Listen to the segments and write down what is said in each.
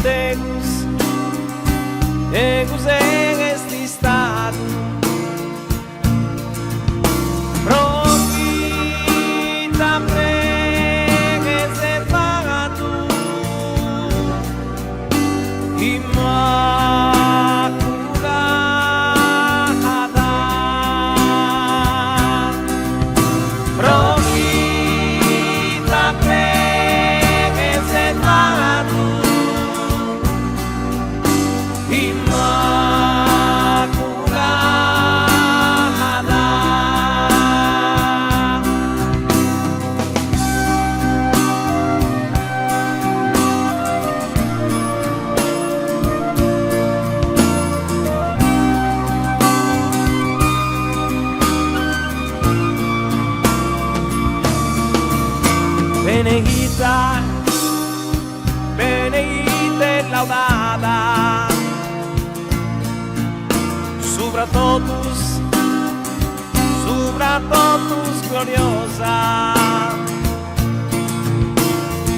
Deus en este estado. Profita preservado, Inmaculada. Profita preservado, Benedicta, benedicta e laudata, sopra todos gloriosa.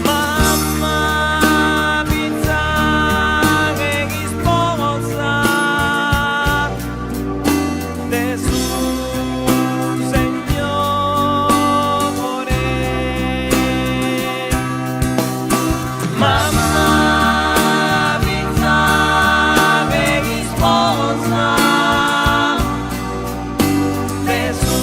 Mamma pizza e sposa de su Signore. Mamma pizza e sposa de su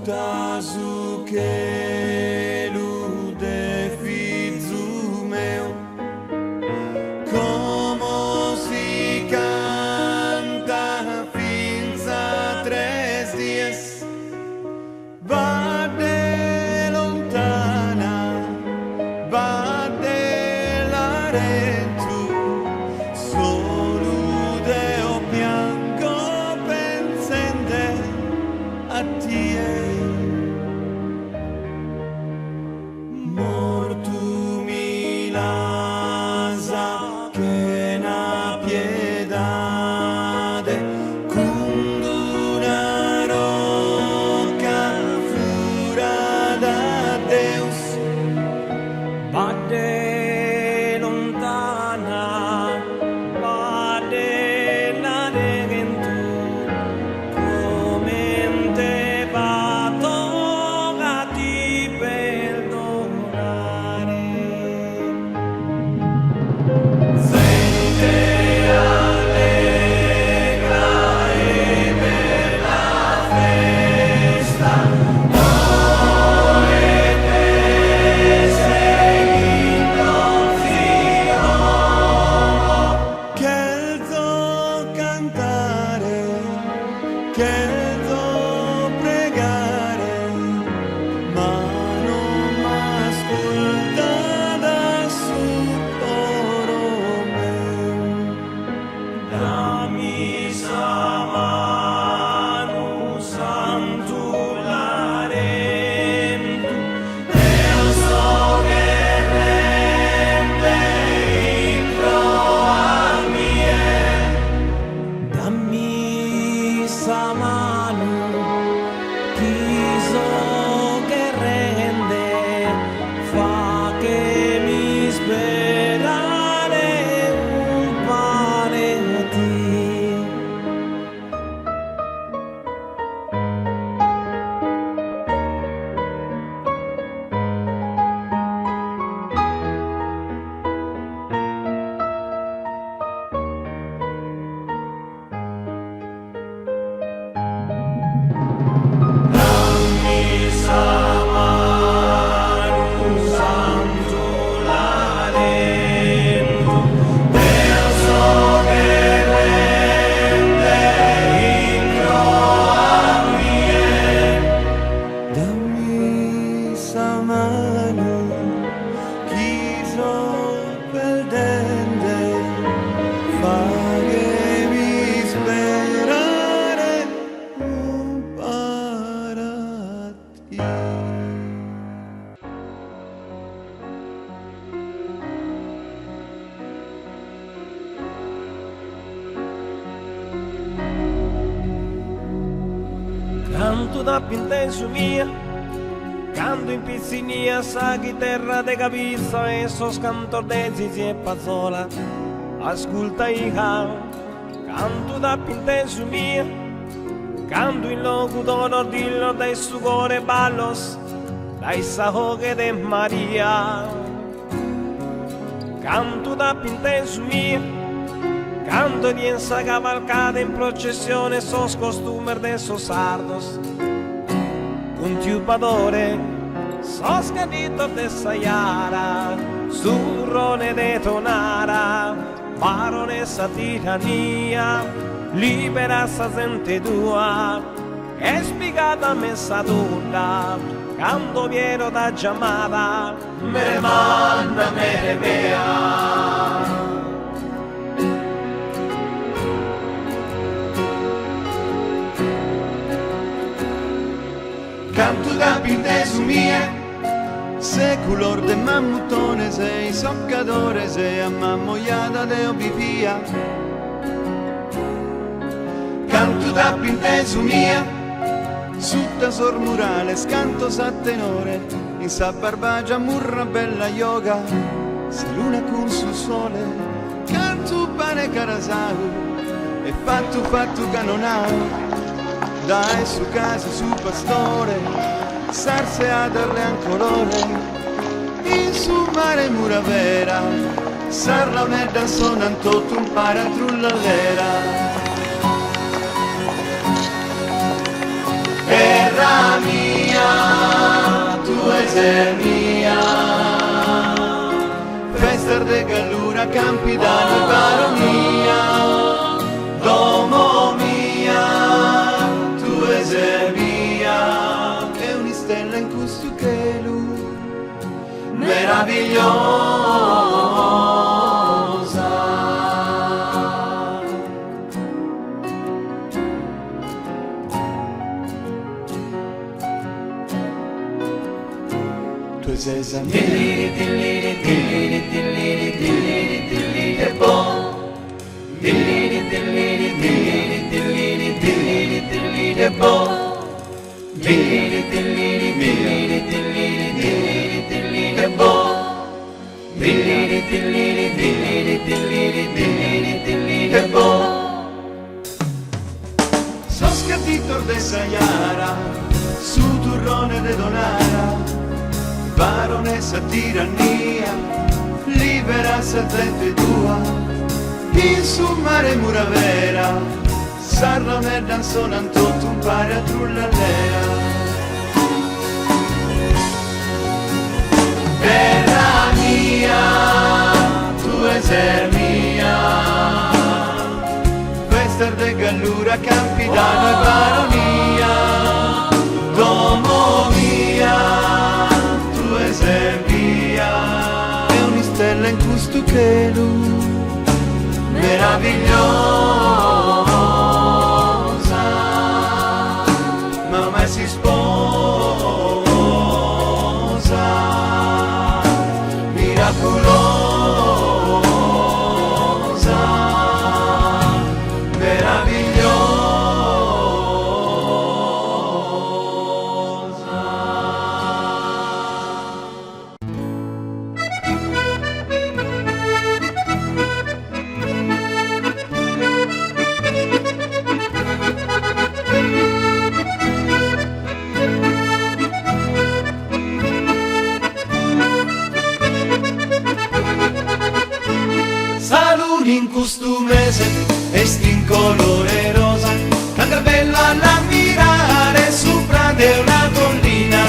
tasu che lude fizu meu, como si canta finza 3 dies, vade lontana, vade la rentu, solude o piango pensende a tie. Mortu mi lasa che na piedade cunduna roca fura da Deus, vade lontana, vade la rentu, come te vado a ti perdonare. Sente allegra e bella festa, noi te seguindo zio, che zo cantare, che zo pregare, ma non m'ascolta da su coro meu. Dammi sa mano santu larento, Deo so che rende intro a mie. Dammi sa mano, chiso che rende, fa che mi sperare un pane a ti. Dammi sa mano santu larento, Deo so che rende intro a mie. Dammi sa mano, chi so perdente, fa che mi sperare un parati. Canto da pintensu mia, canto in pizzinia, sa chitarra de capizza e sos cantor de zizi e pazzola. Ascolta i canto da pintensu mia, canto in locutor ordillo dai su cuore ballos, dai sahoghe de Maria. Canto da pintensu mia, canto di esa cavalcata in processione, sos costumer de sos sardos. Un tiupadore, sos cadito de Sayara, surrone de Tonara, baronessa tirania, libera sa gente tua, è spiegata messa tutta, canto viero da chiamata, me manna me vea. Canto da pintesu mie, se color de mammutone sei, soccadore sei, a mammoiata de obifia. Canto da pintesu mia, sutta sor murale, scanto sa tenore, in sa barbagia murra bella yoga, se luna con su sole, canto pane carasau, e fatto canonau. Dai su casa, su pastore, sarse ad arle ancolore, in su mare mura vera, sarla un'edda sonanto un paratrullallera. E rami essere mia. Festa de gallura, campi d'ani, baronia, domo mia, tu essere mia. E una stella in questo cielo meravigliosa. Tu sei Dilliri, dilliri, dilliri, dilliri, dilliri, dilliri, e boh. Dilliri, dilliri, dilliri, dilliri, dilliri, dilliri, e boh. Dilliri, dilliri, dilliri, dilliri, dilliri, dilliri, e boh. Dilliri, dilliri, dilliri, dilliri, dilliri, dilliri, e boh. Sono scattito de Sayara, su turrone de Donara, baronessa tirannia, libera servente tua, in su mare muravera, sarla merda sonan tutto un pare a trullallera. Terra mia, tu essere mia, festa de gallura, campi d'ano e baronia, domo mia, via, è una stella in questo cielo meravigliosa, ma ormai si sposa, miracolosa, meravigliosa. In questo mese e in colore rosa, tanta bella da mirare sopra di una collina.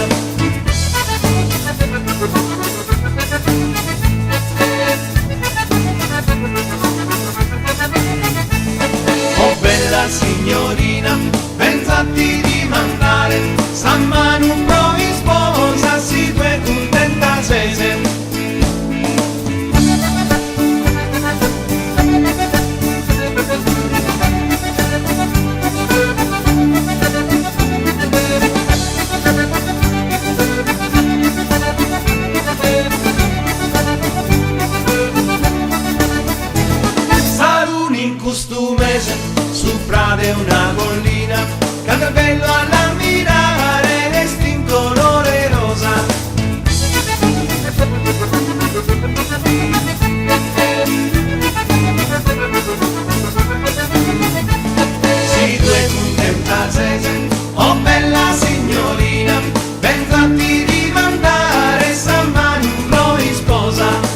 Oh bella signorina, pensati di mandare San Manu un po' in sposa, si due contenta sese. In questo mese, sopra di una collina, canta bello alla mirare, resti in colore rosa. Si due contenta sese, oh bella signorina, ben fatti di mandare, San Manu in sposa.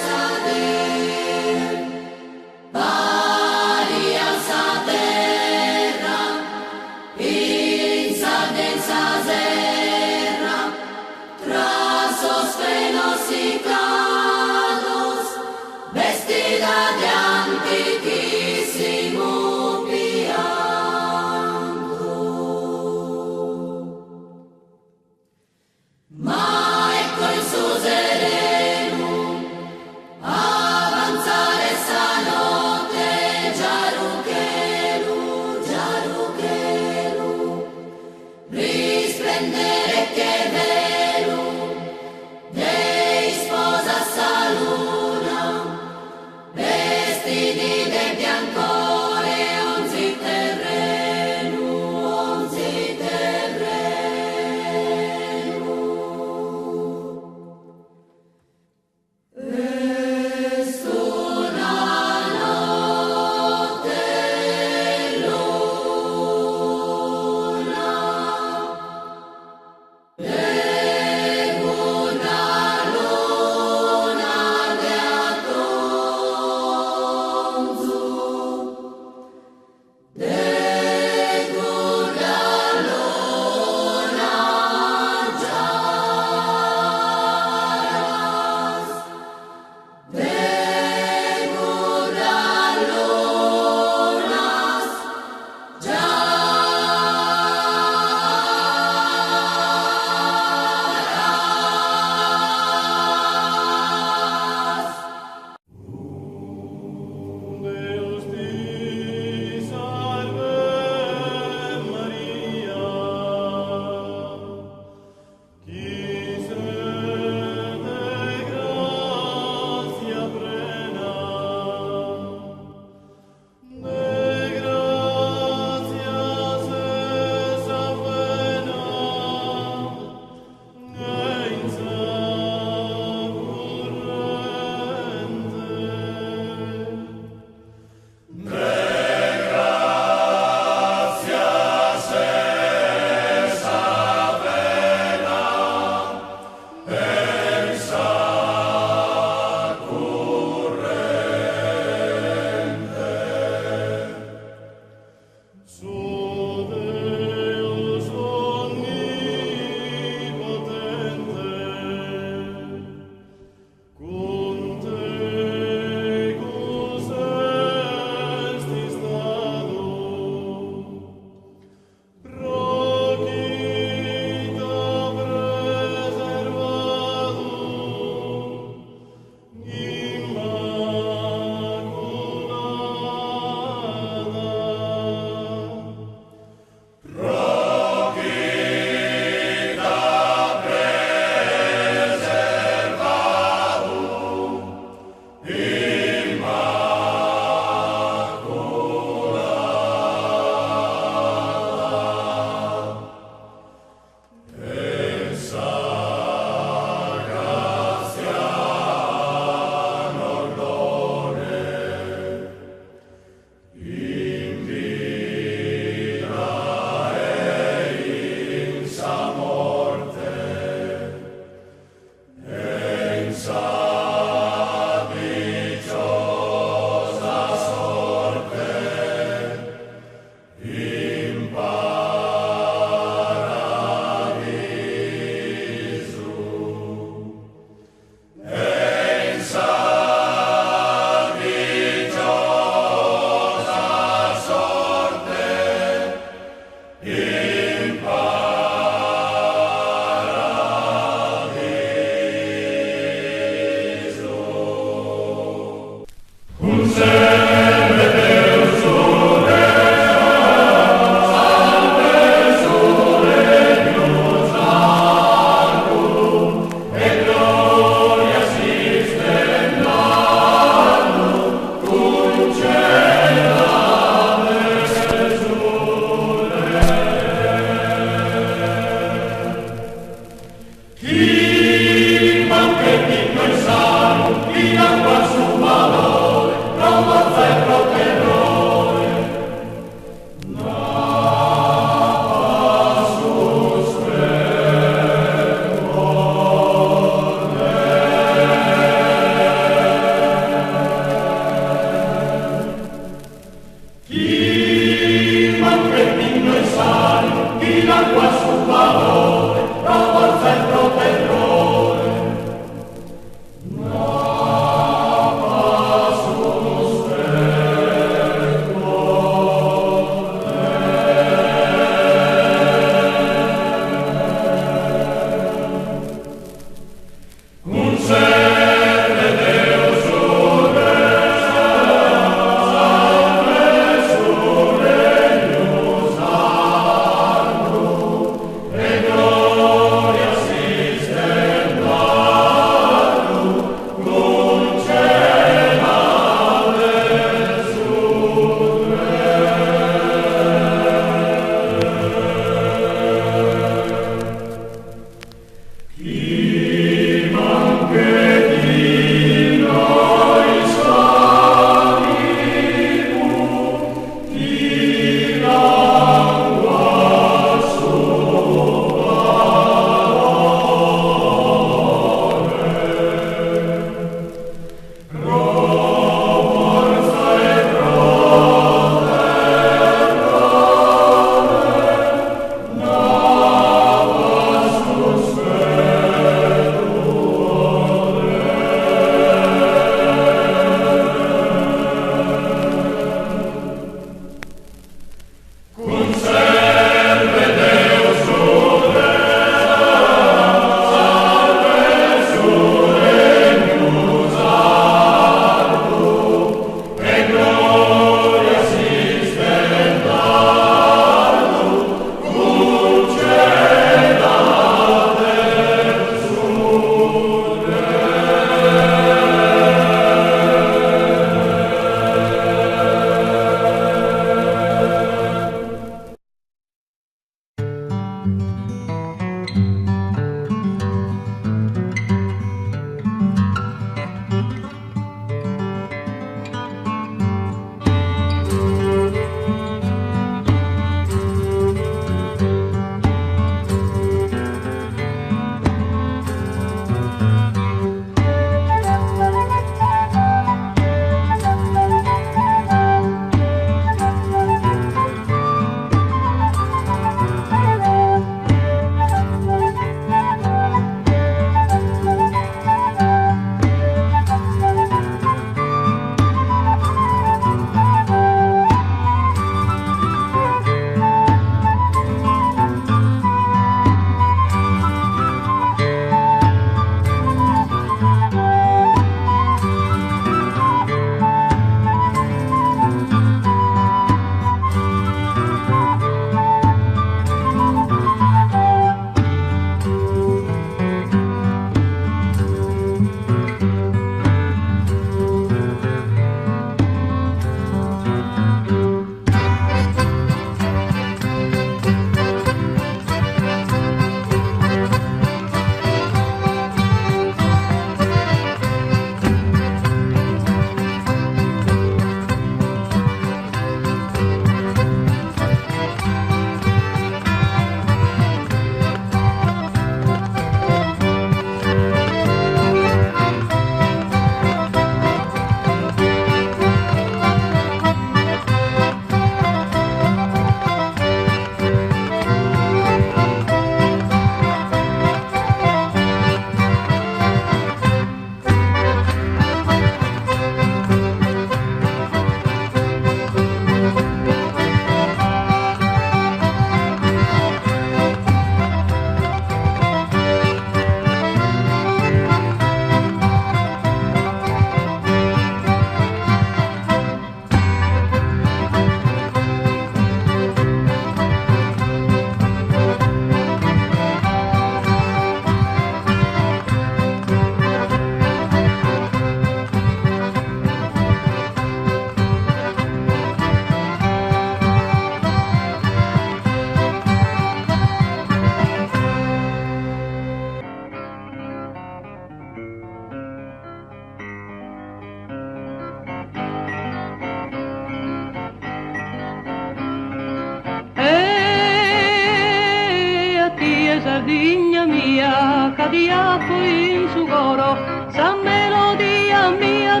Sardigna mia, cadiaco in su coro, sa melodia mia,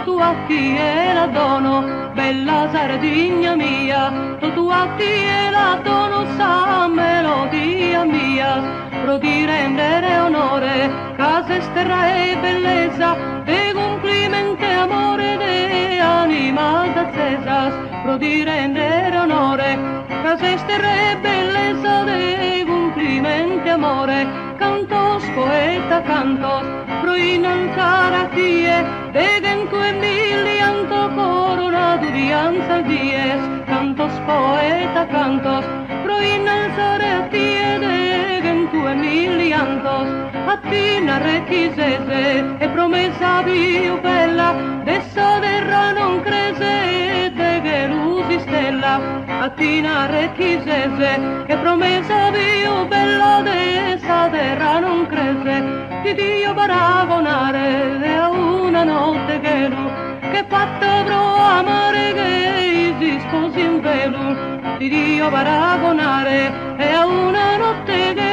tu a chi è la dono, bella Sardigna mia, tu tu atti e la donosa melodia mia, pro di rendere onore, casa esterra e bellezza, de complimenti amore de anima d'accesas, pro di rendere onore, casa esterra e bellezza, de complimenti amore, cantos poeta cantos, pro innalzare a tie, de tu e milianto corona d'udianza al dies, cantos poeta cantos, pro innalzare a tie, de tu e miliantos, a tina requisese e promessa più bella, dessa terra non crese, de che lusi stella, a tina requisese e promessa più bella, dessa terra non crese, di Dio paragonare a una notte che fatta pro amare che si sposi in velo, di Dio paragonare a una notte che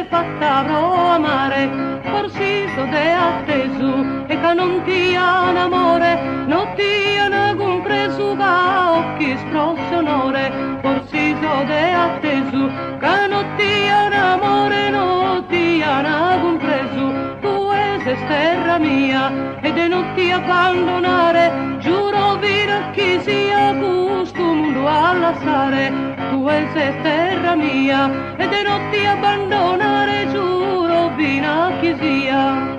fatta pro amare, forse so te atteso e che non ti ha un amore, non ti ha compreso va occhi sprossi onore, forse so te atteso che non ti ha un amore, non ti ha compreso, tu sei terra mia ed e non ti abbandonare, giuro vira chi sia questo mondo a lasciare, tu sei terra mia ed e non ti abbandonare, giuro vira chi sia.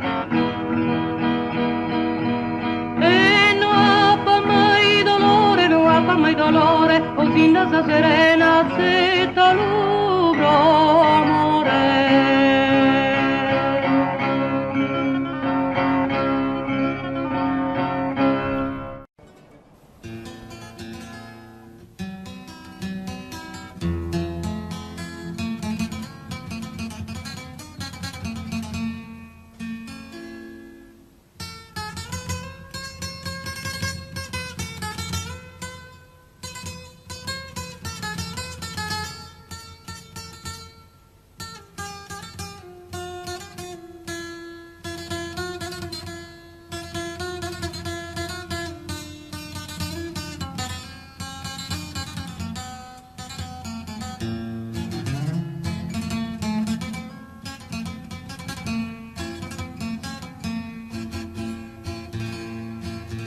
E non ha mai dolore, non ha mai dolore, così nasa serena se taluro amore.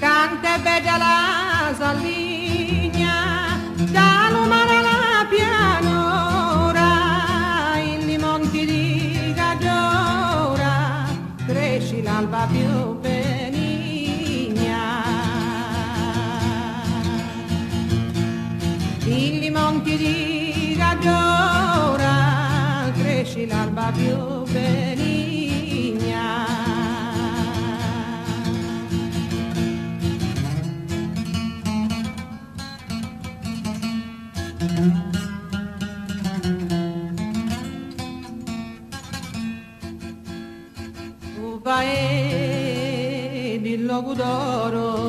Canta bella la salligna, da lumare la pianura, in monti di Gaggiora, cresci l'alba più benigna. In monti di Gaggiora, cresci l'alba più benigna. Di logo d'oro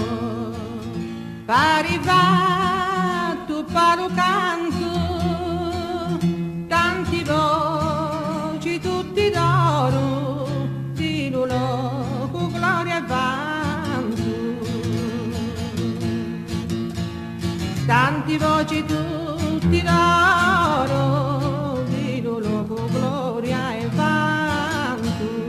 pari va tu paro canto, tanti voci tutti d'oro di logo gloria e vanto, tanti voci tutti d'oro di logo gloria e vanto.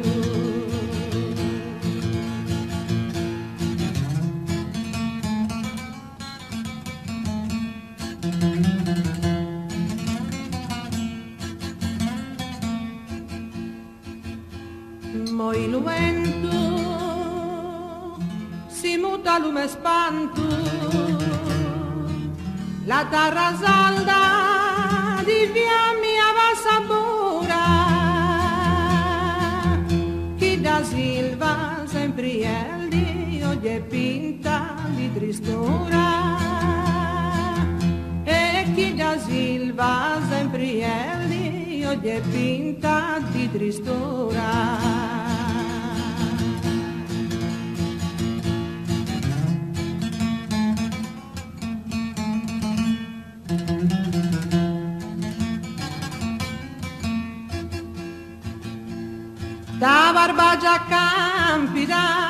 Moi luento si muta lume spanto, la terra salda di via mia va sabora, chi da silva sempre il Dio gli è pinta di tristura, e chi da silva sempre il Dio gli è pinta di tristura. Da barba già campita